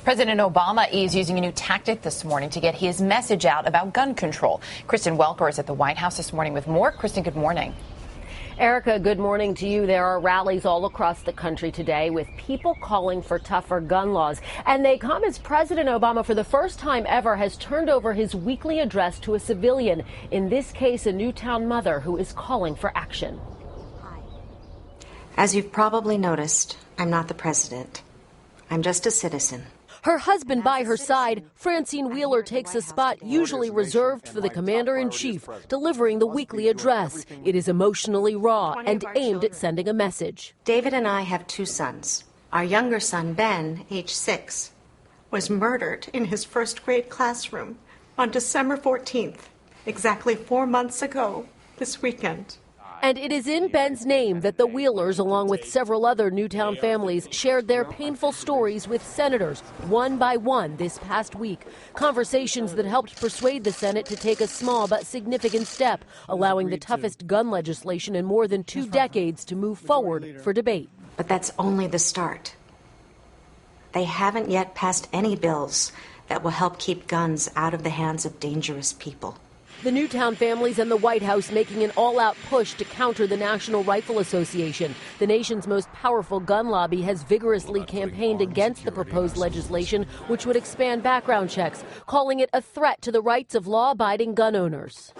President Obama is using a new tactic this morning to get his message out about gun control. Kristen Welker is at the White House this morning with more. Kristen, good morning. Erica, good morning to you. There are rallies all across the country today with people calling for tougher gun laws. And they come as President Obama, for the first time ever, has turned over his weekly address to a civilian, in this case, a Newtown mother who is calling for action. As you've probably noticed, I'm not the president. I'm just a citizen. Her husband by her side, Francine Wheeler takes a spot usually reserved for the commander-in-chief, delivering the weekly address. It is emotionally raw and aimed at sending a message. David and I have two sons. Our younger son, Ben, age 6, was murdered in his first grade classroom on December 14th, exactly 4 months ago this weekend. And it is in Ben's name that the Wheelers, along with several other Newtown families, shared their painful stories with senators, one by one, this past week. Conversations that helped persuade the Senate to take a small but significant step, allowing the toughest gun legislation in more than 2 decades to move forward for debate. But that's only the start. They haven't yet passed any bills that will help keep guns out of the hands of dangerous people. The Newtown families and the White House making an all-out push to counter the National Rifle Association. The nation's most powerful gun lobby has vigorously campaigned against the proposed legislation, which would expand background checks, calling it a threat to the rights of law-abiding gun owners.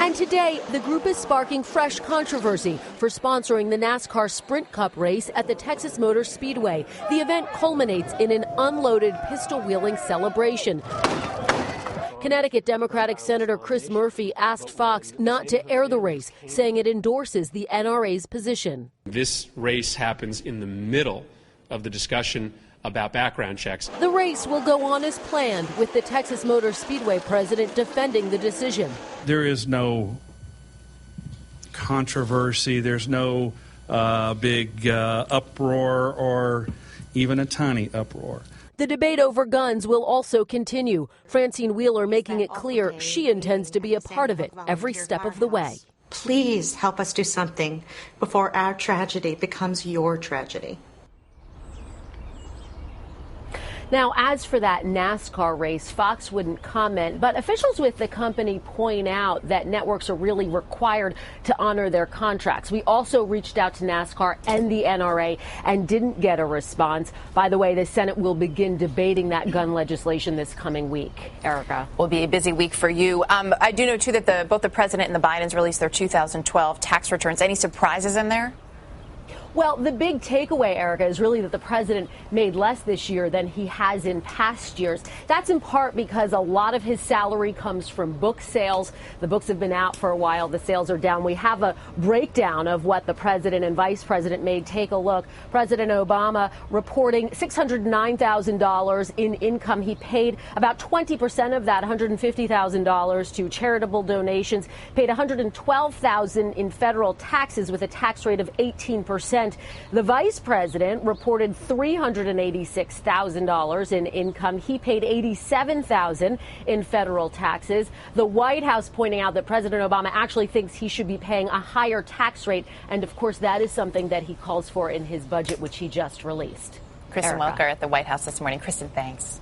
And today, the group is sparking fresh controversy for sponsoring the NASCAR Sprint Cup race at the Texas Motor Speedway. The event culminates in an unloaded pistol-wheeling celebration. Connecticut Democratic Senator Chris Murphy asked Fox not to air the race, saying it endorses the NRA's position. This race happens in the middle of the discussion about background checks. The race will go on as planned, with the Texas Motor Speedway president defending the decision. There is no controversy. There's no big uproar or even a tiny uproar. The debate over guns will also continue. Francine Wheeler making it clear she intends to be a part of it every step of the way. Please help us do something before our tragedy becomes your tragedy. Now, as for that NASCAR race, Fox wouldn't comment, but officials with the company point out that networks are really required to honor their contracts. We also reached out to NASCAR and the NRA and didn't get a response. By the way, the Senate will begin debating that gun legislation this coming week. Erica. Will be a busy week for you. I do know, too, that both the president and the Bidens released their 2012 tax returns. Any surprises in there? Well, the big takeaway, Erica, is really that the president made less this year than he has in past years. That's in part because a lot of his salary comes from book sales. The books have been out for a while. The sales are down. We have a breakdown of what the president and vice president made. Take a look. President Obama reporting $609,000 in income. He paid about 20% of that, $150,000, to charitable donations, paid $112,000 in federal taxes with a tax rate of 18%. The vice president reported $386,000 in income. He paid $87,000 in federal taxes. The White House pointing out that President Obama actually thinks he should be paying a higher tax rate. And of course, that is something that he calls for in his budget, which he just released. Kristen Welker at the White House this morning. Kristen, thanks.